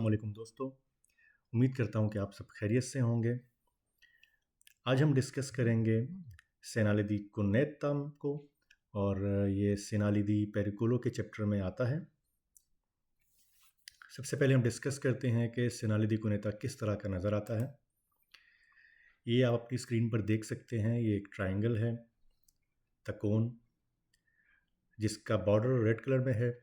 वालेकुम दोस्तों। उम्मीद करता हूँ कि आप सब खैरियत से होंगे। आज हम डिस्कस करेंगे सेनाली दी कुन्नेत्तम को, और ये सेनाली दी पेरिकोलो के चैप्टर में आता है। सबसे पहले हम डिस्कस करते हैं कि सेनाली दी कुनेता किस तरह का नज़र आता है। ये आप अपनी स्क्रीन पर देख सकते हैं। ये एक ट्रायंगल है, त्रिकोण, जिसका बॉर्डर रेड कलर में है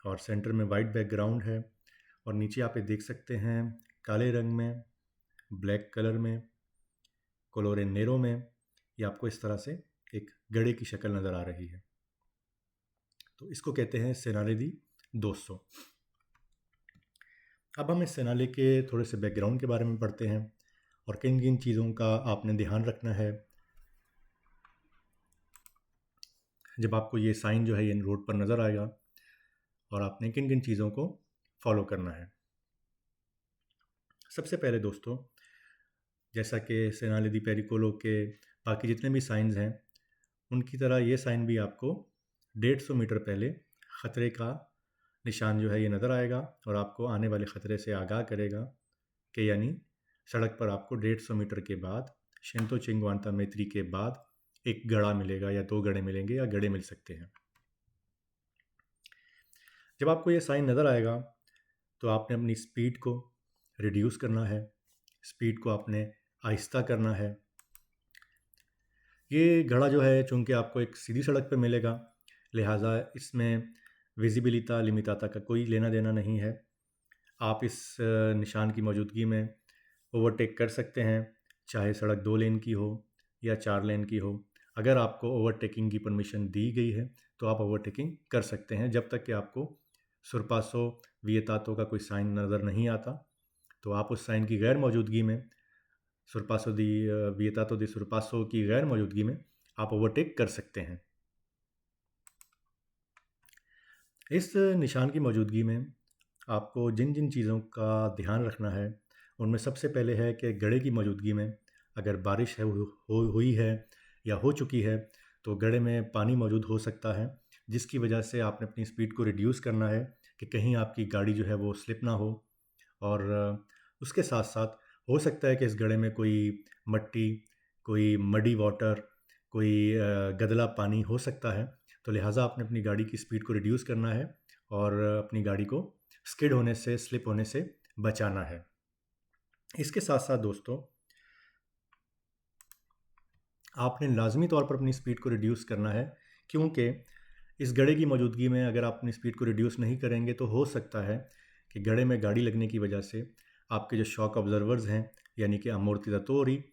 और सेंटर में वाइट बैकग्राउंड है, और नीचे आप ये देख सकते हैं काले रंग में, ब्लैक कलर में, कोलोरे नेरो में ये आपको इस तरह से एक गड़े की शक्ल नज़र आ रही है। तो इसको कहते हैं सेनाली दी 200। अब हम इस सेनाली के थोड़े से बैकग्राउंड के बारे में पढ़ते हैं और किन किन चीज़ों का आपने ध्यान रखना है जब आपको ये साइन जो है ये रोड पर नज़र आएगा, और आपने किन किन चीज़ों को फॉलो करना है। सबसे पहले दोस्तों, जैसा कि सेनाली दी पेरिकोलो के बाकी जितने भी साइंस हैं उनकी तरह ये साइन भी आपको 150 मीटर पहले ख़तरे का निशान जो है ये नज़र आएगा और आपको आने वाले ख़तरे से आगाह करेगा कि यानी सड़क पर आपको 150 मीटर के बाद शिंतो चिंगवांता मेत्री के बाद एक गड़ा मिलेगा या 2 गड़े मिलेंगे या गड़े मिल सकते हैं। जब आपको ये साइन नज़र आएगा तो आपने अपनी स्पीड को रिड्यूस करना है, स्पीड को आपने आहिस्ता करना है। ये गड़ा जो है चूँकि आपको एक सीधी सड़क पे मिलेगा, लिहाजा इसमें विजिबिलिटा लिमिटाता का कोई लेना देना नहीं है। आप इस निशान की मौजूदगी में ओवरटेक कर सकते हैं, चाहे सड़क 2 लेन की हो या 4 लेन की हो। अगर आपको ओवरटेकिंग की परमिशन दी गई है तो आप ओवरटेकिंग कर सकते हैं जब तक कि आपको सुरपासो विएतातो का कोई साइन नज़र नहीं आता। तो आप उस साइन की गैर मौजूदगी में, सुरपासो दी विएतातो दी सुरपासो की गैर मौजूदगी में आप ओवरटेक कर सकते हैं। इस निशान की मौजूदगी में आपको जिन जिन चीज़ों का ध्यान रखना है उनमें सबसे पहले है कि गड़े की मौजूदगी में अगर बारिश है हुई है या हो चुकी है तो गड़े में पानी मौजूद हो सकता है, जिसकी वजह से आपने अपनी स्पीड को रिड्यूस करना है कि कहीं आपकी गाड़ी जो है वो स्लिप ना हो। और उसके साथ साथ हो सकता है कि इस गड़े में कोई मट्टी, कोई मडी वाटर, कोई गदला पानी हो सकता है। तो लिहाजा आपने अपनी गाड़ी की स्पीड को रिड्यूस करना है और अपनी गाड़ी को स्किड होने से, स्लिप होने से बचाना है। इसके साथ साथ दोस्तों, आपने लाजमी तौर पर अपनी स्पीड को रिड्यूस करना है, क्योंकि इस गड़े की मौजूदगी में अगर आप अपनी स्पीड को रिड्यूस नहीं करेंगे तो हो सकता है कि गड़े में गाड़ी लगने की वजह से आपके जो शॉक ऑब्जर्वर्स हैं यानी कि अमोर्तिजातोरी,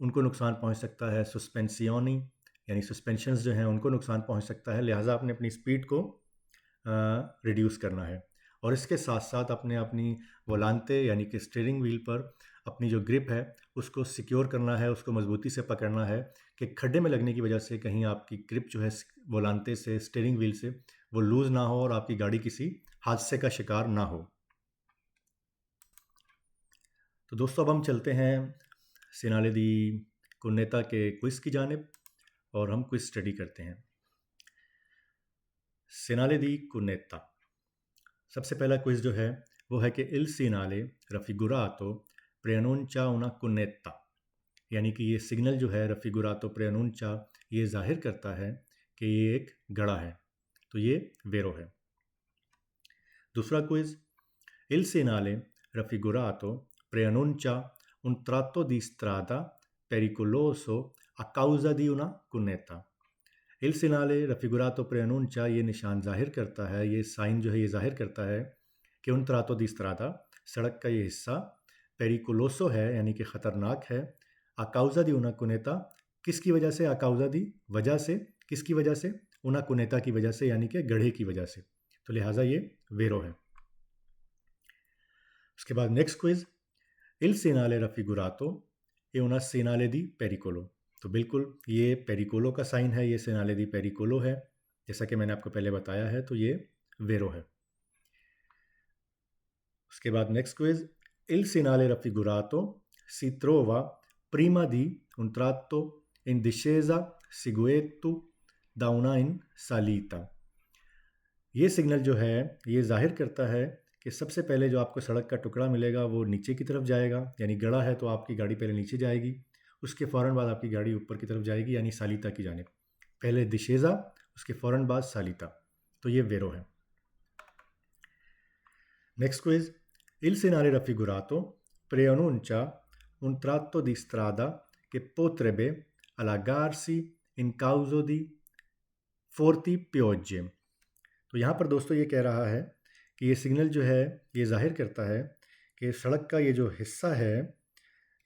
उनको नुकसान पहुंच सकता है। सस्पेंसियोनी यानी सस्पेंशंस जो हैं उनको नुकसान पहुंच सकता है। लिहाजा आपने अपनी स्पीड को रिड्यूस करना है। और इसके साथ साथ अपने अपनी वोलांते यानी कि स्टीयरिंग व्हील पर अपनी जो ग्रिप है उसको सिक्योर करना है, उसको मजबूती से पकड़ना है कि खड्डे में लगने की वजह से कहीं आपकी ग्रिप जो है वोलांते से, स्टीयरिंग व्हील से, वो लूज़ ना हो और आपकी गाड़ी किसी हादसे का शिकार ना हो। तो दोस्तों, अब हम चलते हैं सेनाली दी कुन्नेता के क्विज़ की जानिब और हम क्विज़ स्टडी करते हैं। सेनाली दी कुन्नेता, सबसे पहला क्विज़ जो है वो है कि इल सीनाले रफिगुरातो प्रेनुंचा उना कुन्नेता, यानी कि ये सिग्नल जो है रफिगुरातो प्रेनुंचा ये जाहिर करता है कि ये एक गड़ा है, तो ये वेरो है। दूसरा quiz, ill सीनाले रफिगुरातो प्रेनुंचा un tratto di strada pericoloso a causa di una cuneta। इल सिनाले रफिगुरातो प्रेनुंचा ये निशान जाहिर करता है, ये साइन जो है ये जाहिर करता है कि उन त्रातो दी स्त्रादा, सड़क का ये हिस्सा पेरिकुलोसो है यानी कि ख़तरनाक है। आकाउजा दी उना कुनेता, किसकी वजह से? आकाउजा दी वजह से, किसकी वजह से? उना कुनेता की वजह से यानी कि गढ़े की वजह से। तो लिहाजा ये वेरो है। उसके बाद नेक्स्ट क्विज, इल सीनाले रफिगुरातो ए उना सीनाले दी पेरिकोलो। तो बिल्कुल ये पेरिकोलो का साइन है, ये सेनाले दी पेरिकोलो है, जैसा कि मैंने आपको पहले बताया है, तो ये वेरो है। उसके बाद next quiz, ill सीनाले रफिगुरातो si trova prima di un tratto in discesa seguito da una in salita। ये सिग्नल जो है ये जाहिर करता है कि सबसे पहले जो आपको सड़क का टुकड़ा मिलेगा वो नीचे की तरफ जाएगा, यानी गड़ा है तो आपकी गाड़ी पहले नीचे जाएगी, उसके फ़ौरन बाद आपकी गाड़ी ऊपर की तरफ जाएगी यानी सालिता की जानिब। पहले डिसेज़ा, उसके फ़ौरन बाद सालिता। तो ये वेरो है। Next quiz. Il segnale raffigurato preannuncia un tratto di strada che potrebbe allagarsi in causa di forti piogge। तो यहाँ पर दोस्तों ये कह रहा है कि ये सिग्नल जो है ये जाहिर करता है कि सड़क का ये जो हिस्सा है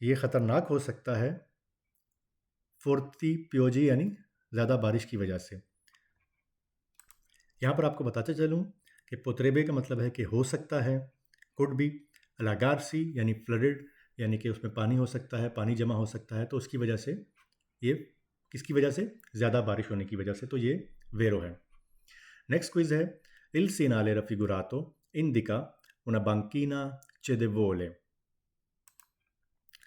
ये ख़तरनाक हो सकता है फोर्टी पियोजी यानी ज़्यादा बारिश की वजह से। यहाँ पर आपको बताते चलूँ कि पोत्रेबे का मतलब है कि हो सकता है, कुड बी, अलागारसी यानी फ्लडेड यानी कि उसमें पानी हो सकता है, पानी जमा हो सकता है, तो उसकी वजह से ये किसकी वजह से, ज़्यादा बारिश होने की वजह से, तो ये वेरो है। नेक्स्ट क्विज है Il segnale raffigurato indica una banchina cedevole।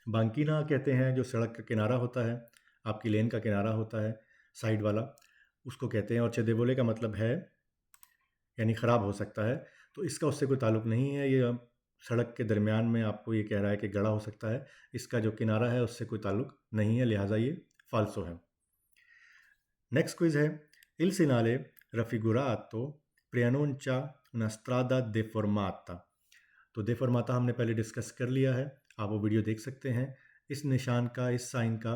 बांकीना कहते हैं जो सड़क का किनारा होता है, आपकी लेन का किनारा होता है साइड वाला, उसको कहते हैं। और चेदेवोले का मतलब है यानी ख़राब हो सकता है, तो इसका उससे कोई ताल्लुक़ नहीं है। ये सड़क के दरमियान में आपको ये कह रहा है कि गड़ा हो सकता है, इसका जो किनारा है उससे कोई ताल्लुक़ नहीं है, लिहाजा ये फाल्सो है। नेक्स्ट क्विज है Il segnale raffigurato preannuncia una strada deformata। तो deformata हमने पहले डिस्कस कर लिया है, आप वो वीडियो देख सकते हैं। इस निशान का, इस साइन का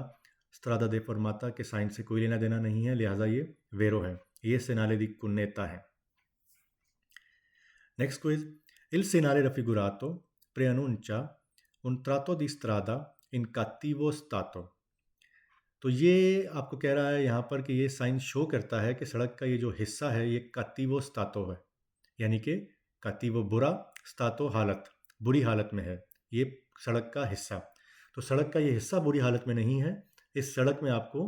स्ट्रादा deformata के साइन से कोई लेना देना नहीं है, लिहाजा ये वेरो है, ये सेनाले दी कुन्नेता है। Next quiz Il segnale raffigurato preannuncia un tratto di strada in cattivo stato। तो ये आपको कह रहा है यहाँ पर कि ये साइन शो करता है कि सड़क का ये जो हिस्सा है ये कातिवो स्तातो है, यानी कि कातिवो बुरा, स्तातो हालत, बुरी हालत में है ये सड़क का हिस्सा। तो सड़क का ये हिस्सा बुरी हालत में नहीं है, इस सड़क में आपको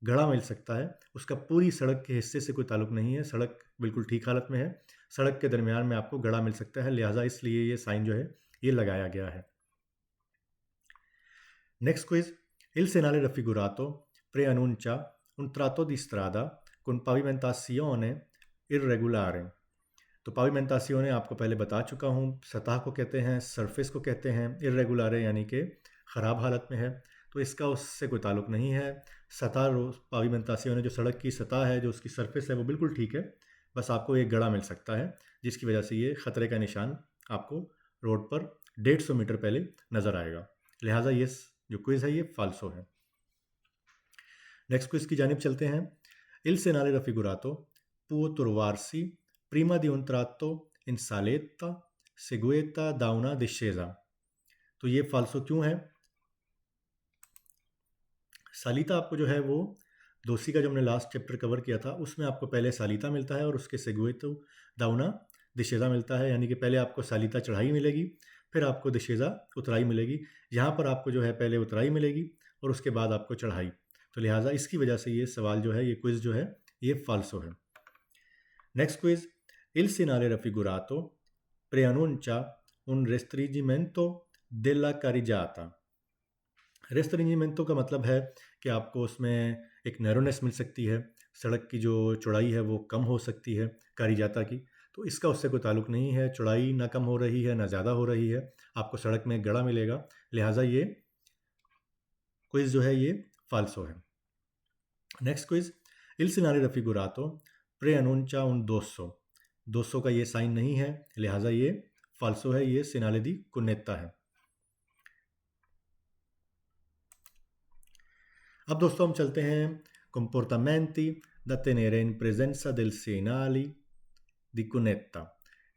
गड़ा मिल सकता है, उसका पूरी सड़क के हिस्से से कोई ताल्लुक़ नहीं है, सड़क बिल्कुल ठीक हालत में है, सड़क के दरमियान में आपको गड़ा मिल सकता है, लिहाजा इसलिए ये साइन जो है ये लगाया गया है। Next quiz Il segnale raffigurato preannuncia un tratto di strada con pavimentazione irregolare। तो pavimentazione आपको पहले बता चुका हूँ, सतह को कहते हैं, सरफेस को कहते हैं, irregolare यानी कि ख़राब हालत में है, तो इसका उससे कोई ताल्लुक़ नहीं है। सतह pavimentazione जो सड़क की सतह है, जो उसकी सरफेस है वो बिल्कुल ठीक है, बस आपको एक गड़ा मिल सकता है जिसकी वजह से ये ख़तरे का निशान आपको रोड पर 150 मीटर पहले नज़र आएगा, लिहाजा ये जो क्विज़ है ये फाल्सो है। नेक्स्ट क्विज़ की जानिब चलते हैं। Il segnale raffigurato può trovarsi prima di un tratto in saletta seguita da una discesa। तो ये फाल्सो क्यों है? सालिता आपको जो है वो दोसी का जो हमने लास्ट चैप्टर कवर किया था उसमें आपको पहले सालिता मिलता है और उसके सेगुएतो दाउना दिशेजा मिलता है, यानी कि पहले आपको सालिता चढ़ाई मिलेगी, फिर आपको दिशेजा उतराई मिलेगी। यहाँ पर आपको जो है पहले उतराई मिलेगी और उसके बाद आपको चढ़ाई, तो लिहाजा इसकी वजह से ये सवाल जो है, ये क्विज़ जो है ये फाल्सो है। Next quiz Il segnale raffigurato preannuncia un restringimento della carreggiata। रेस्ट्रिंजिमेंटो का मतलब है कि आपको उसमें एक नैरोनेस मिल सकती है, सड़क की जो चौड़ाई है वो कम हो सकती है कारिजाता की, तो इसका उससे कोई ताल्लुक़ नहीं है, चौड़ाई ना कम हो रही है ना ज़्यादा हो रही है, आपको सड़क में गड़ा मिलेगा, लिहाजा ये क्विज़ जो है ये फाल्सो है। Next quiz Il segnale raffigurato preannuncia un 200 का ये साइन नहीं है, लिहाजा ये फाल्सो है, ये सेनाले दी कुन्नेता है। अब दोस्तों हम चलते हैं comportamenti da tenere in presenza del segnali di cunetta,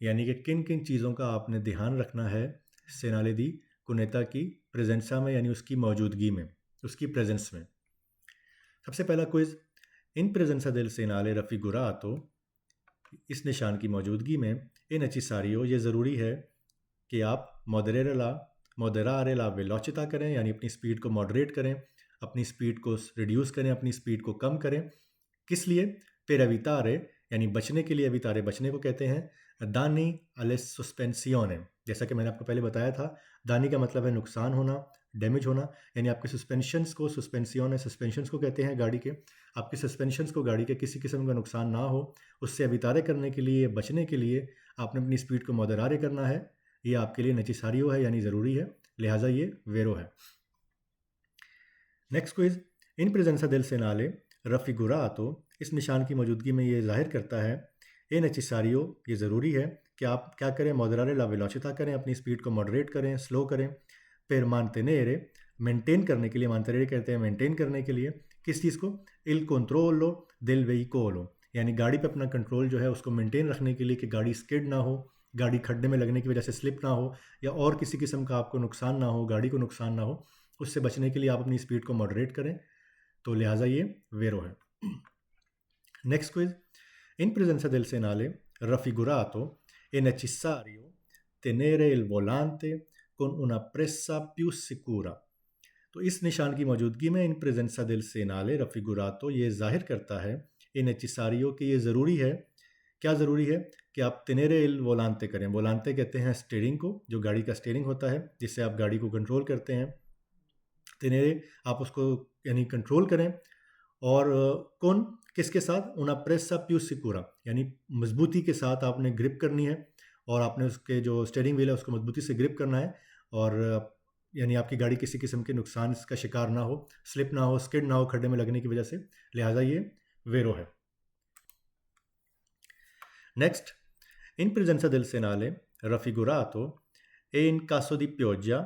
यानी कि किन किन चीज़ों का आपने ध्यान रखना है सेनाले दी कुनेता की प्रेजेंसा में, यानी उसकी मौजूदगी में, उसकी प्रेजेंस में। सबसे पहला क्विज इन प्रेजेंसा del segnale raffigurato, इस निशान की मौजूदगी में इन necessario ये ज़रूरी है कि आप moderare la velocità करें, यानी अपनी स्पीड को मॉडरेट करें, अपनी स्पीड को रिड्यूस करें, अपनी स्पीड को कम करें। किस लिए? per evitare यानी बचने के लिए, evitare बचने को कहते हैं, danni alle sospensione, जैसा कि मैंने आपको पहले बताया था, दानी का मतलब है नुकसान होना, डैमेज होना, यानी आपके सस्पेंशंस को, सस्पेंशंस को कहते हैं गाड़ी के, आपके सस्पेंशंस को गाड़ी के किसी किस्म का नुकसान ना हो, उससे अभितारे करने के लिए, बचने के लिए आपने अपनी स्पीड को मॉडरेट करना है। ये आपके लिए नेसेसारियो है, यानी ज़रूरी है, लिहाजा ये वेरो है। नेक्स्ट क्विज, इन प्रेजेंसा देल सेनाले रफिगुरातो, इस निशान की मौजूदगी में ये जाहिर करता है, ए नेसेसारियो, ये ज़रूरी है कि आप क्या करें, मॉडरेरे ला वेलोसिटा करें, अपनी स्पीड को मॉडरेट करें, स्लो करें। फिर मानतेनेरे, मेंटेन करने के लिए, मानतेनेरे कहते हैं मेंटेन करने के लिए, किस चीज़ को, इल कंट्रोलो दिल वेहिकोलो, यानी गाड़ी पे अपना कंट्रोल जो है उसको मेंटेन रखने के लिए कि गाड़ी स्किड ना हो, गाड़ी खड्डे में लगने की वजह से स्लिप ना हो, या और किसी किस्म का आपको नुकसान ना हो, गाड़ी को नुकसान ना हो, उससे बचने के लिए आप अपनी स्पीड को मॉडरेट करें। तो लिहाजा ये वेरो है। नेक्स्ट क्विज, इन प्रेजेंसा del segnale raffigurato è necessario tenere il volante con una presa più sicura। तो इस निशान की मौजूदगी में इन प्रेजेंसा del segnale raffigurato ये जाहिर करता है, ए नेसेसारियो कि ये ज़रूरी है, क्या ज़रूरी है, कि आप तेनेरे इल वोलांते करें। वोलांते कहते हैं स्टीयरिंग को, जो गाड़ी का स्टीयरिंग होता है जिससे आप गाड़ी को कंट्रोल करते हैं। तेनेरे, आप उसको यानी कंट्रोल करें, और कौन, किसके साथ, उना प्रेसा प्यू सिकुरा, यानी मजबूती के साथ आपने ग्रिप करनी है, और आपने उसके जो स्टीयरिंग व्हील है उसको मजबूती से ग्रिप करना है, और यानी आपकी गाड़ी किसी किस्म के नुकसान का शिकार ना हो, स्लिप ना हो, स्किड ना हो खड्डे में लगने की वजह से, लिहाजा ये वेरो है। नेक्स्ट, इन प्रेजेंसा del segnale raffigurato e in caso di pioggia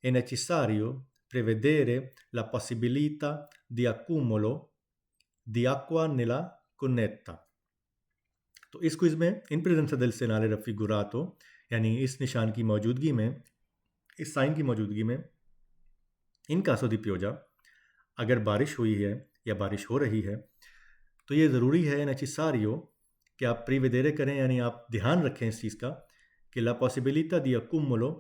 è necessario prevedere la possibilità di accumulo di acqua nella cunetta। तो इस क्विज में इन प्रेजेंसा del segnale raffigurato, यानी इस निशान की मौजूदगी में, इस साइन की मौजूदगी में, इन caso di pioggia, अगर बारिश हुई है या बारिश हो रही है, तो ये ज़रूरी है नेसेसारियो कि आप प्रीवेदेरे करें, यानी आप ध्यान रखें इस चीज़ का कि ला पॉसिबिलिटा दी अकुमुलो,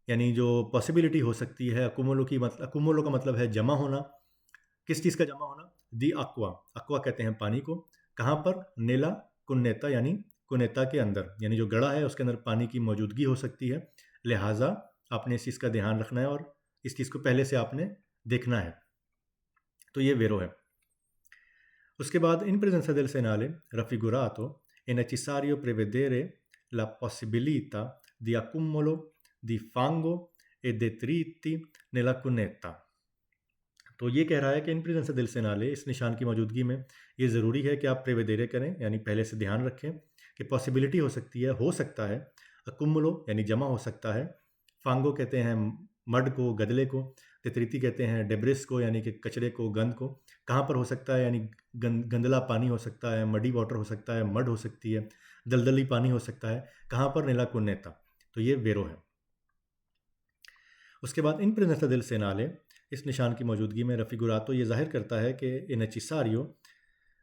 यानी जो पॉसिबिलिटी हो सकती है, अकुमुलो का मतलब है जमा होना। किस चीज़ का जमा होना, दी अक्वा, अक्वा कहते हैं पानी को, कहाँ पर, नेला कुन्नेता, यानी कुनेता के अंदर, यानी जो गड़ा है उसके अंदर पानी की मौजूदगी हो सकती है, लिहाजा आपने इस चीज़ का ध्यान रखना है और इस चीज़ को पहले से आपने देखना है। तो ये वेरो है। उसके बाद, इन प्रेजेंसा del segnale raffigurato è necessario prevedere la possibilità di accumulo di fango e detriti nella cunetta। तो ये कह रहा है कि इन प्रेजेंसा del segnale, इस निशान की मौजूदगी में ये ज़रूरी है कि आप प्रेवेदेरे करें, यानी पहले से ध्यान रखें कि पॉसिबिलिटी हो सकती है, हो सकता है, अकुमुलो यानी जमा हो सकता है, फांगो कहते हैं मड को, गदले को, तेतरीती कहते हैं डेब्रिस को, यानी कि कचरे को, गंद को, कहाँ पर हो सकता है, यानी गंदला पानी हो सकता है, मडी वाटर हो सकता है, मड हो सकती है, दलदली पानी हो सकता है, कहाँ पर, नेला कुन्नेता। तो ये वेरो है। उसके बाद, इन प्रेजेंसा del segnale, इस निशान की मौजूदगी में रफिगुरातो ये जाहिर करता है कि इन नेसेसारियो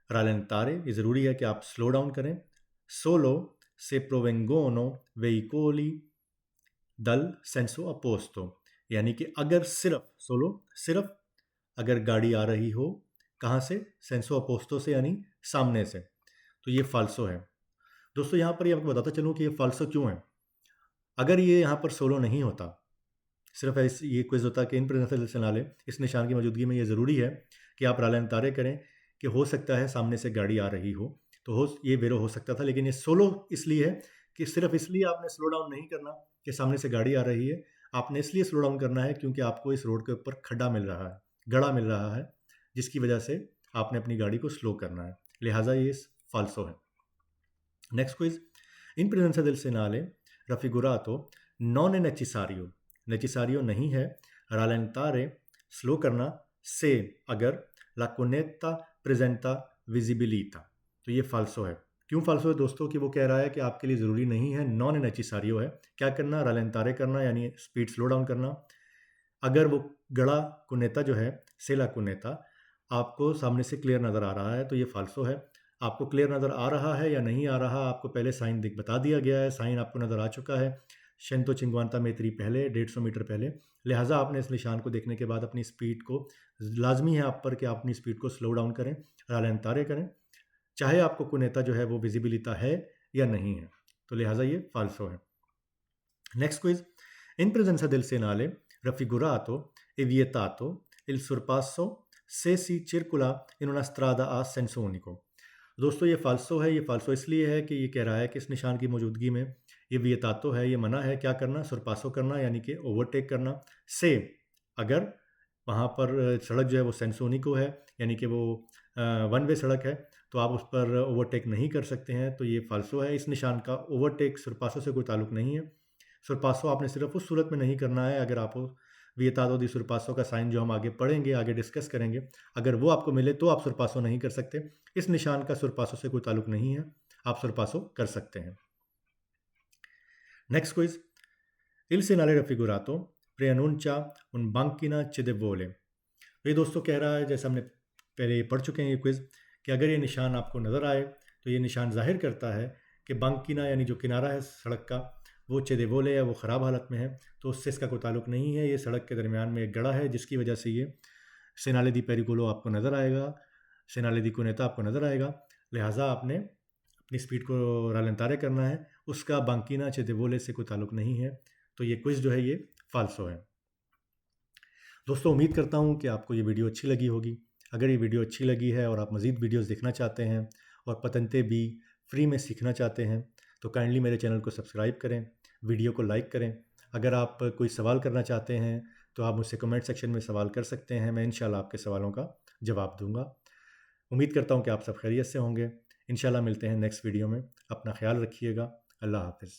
रालेंतारे, ये ज़रूरी है कि आप स्लो डाउन करें, सोलो से प्रोवेंगोनो वेहिकोली दल सेंसो अपोस्तो, यानी कि अगर सिर्फ, सोलो सिर्फ, अगर गाड़ी आ रही हो, कहाँ से, सेंसो अपोस्तो से, यानी सामने से, तो ये फाल्सो है। दोस्तों यहाँ पर ये आपको बताता चलूँ कि ये फाल्सो क्यों है। अगर ये यहाँ पर सोलो नहीं होता, सिर्फ ऐसे ये क्विज होता कि इन प्रेजेंसा del segnale, इस निशान की मौजूदगी में ये ज़रूरी है कि आप रालेंतारे करें कि हो सकता है सामने से गाड़ी आ रही हो, तो ये वेरो हो सकता था, लेकिन ये सोलो इसलिए है कि सिर्फ इसलिए आपने स्लो डाउन नहीं करना कि सामने से गाड़ी आ रही है, आपने इसलिए स्लो डाउन करना है क्योंकि आपको इस रोड के ऊपर खड्डा मिल रहा है, गड़ा मिल रहा है, जिसकी वजह से आपने अपनी गाड़ी को स्लो करना है, लिहाजा ये फाल्सो है। नेक्स्ट क्विज, इन प्रेजेंसा del segnale raffigurato non è necessario, नेसेसारियो नहीं है, रालेंतारे स्लो करना, से अगर, ला cunetta presenta visibilità, तो ये फाल्सो है। क्यों फाल्सो है दोस्तों, कि वो कह रहा है कि आपके लिए ज़रूरी नहीं है, नॉन नेसेसारियो है, क्या करना, रालेंतारे करना, यानी स्पीड स्लो डाउन करना, अगर वो गड़ा कुनेता जो है, सेला कुनेता, आपको सामने से क्लियर नज़र आ रहा है, तो ये फाल्सो है। आपको क्लियर नज़र आ रहा है या नहीं आ रहा, आपको पहले साइन बता दिया गया है, साइन आपको नज़र आ चुका है, 150 metri पहले, 150 मीटर पहले, लिहाजा आपने इस निशान को देखने के बाद अपनी स्पीड को, लाजमी है आप पर कि आप अपनी स्पीड को स्लो डाउन करें, रालेंतारे करें, चाहे आपको कुनेता जो है वो विजिबिलिटा है या नहीं है, तो लिहाजा ये फाल्सो है। नेक्स्ट क्विज, इन प्रेजेंसा del segnale raffigurato e vietato il sorpasso se si circola in una strada a senso unico। दोस्तों ये फ़ाल्सो है, ये फ़ाल्सो इसलिए है कि ये कह रहा है कि इस निशान की मौजूदगी में ये विएतातो है, ये मना है क्या करना, सुरपासो करना यानी कि ओवरटेक करना, से अगर वहाँ पर सड़क जो है वो सेंसोनिको है यानी कि वो वन वे सड़क है तो आप उस पर ओवरटेक नहीं कर सकते हैं, तो ये फ़ाल्सो है। इस निशान का ओवरटेक सुरपासो से कोई ताल्लुक़ नहीं है। सुरपासो आपने सिर्फ उस सूरत में नहीं करना है अगर आप विएतातो दी सुरपासो का साइन जो हम आगे पढ़ेंगे, आगे डिस्कस करेंगे, अगर वो आपको मिले तो आप सुरपासो नहीं कर सकते। इस निशान का सुरपासो से कोई ताल्लुक़ नहीं है, आप सुरपासो कर सकते हैं। नेक्स्ट क्विज, इल सेनाले रफिगुरातो प्रेअनुncia un banchina cedevole। ये दोस्तों कह रहा है, जैसे हमने पहले ये पढ़ चुके हैं ये क्विज़, कि अगर ये निशान आपको नज़र आए तो ये निशान जाहिर करता है कि बांकिना यानी जो किनारा है सड़क का वो चेदेवोले है, वो ख़राब हालत में है, तो उससे इसका कोई ताल्लुक़ नहीं है। ये सड़क के दरमियान में एक गड़ा है जिसकी वजह से ये सेनाले दी पेरिकोलो आपको नज़र आएगा, सेनाले दी कुनेता आपको नज़र आएगा, लिहाजा आपने अपनी स्पीड को रालेंतारे करना है, उसका बांकिना चेदेवोले से कोई ताल्लुक़ नहीं है। तो ये क्विज़ जो है ये फ़ाल्सो है। दोस्तों उम्मीद करता हूँ कि आपको ये वीडियो अच्छी लगी होगी। अगर ये वीडियो अच्छी लगी है और आप मज़ीद वीडियोस देखना चाहते हैं और पतंते भी फ्री में सीखना चाहते हैं तो काइंडली मेरे चैनल को सब्सक्राइब करें, वीडियो को लाइक करें। अगर आप कोई सवाल करना चाहते हैं तो आप मुझसे कमेंट सेक्शन में सवाल कर सकते हैं, मैं इंशाल्लाह आपके सवालों का जवाब दूँगा। उम्मीद करता हूँ कि आप सब खैरियत से होंगे। इंशाल्लाह मिलते हैं नेक्स्ट वीडियो में। अपना ख्याल रखिएगा। अल्लाह हाफ़िज़।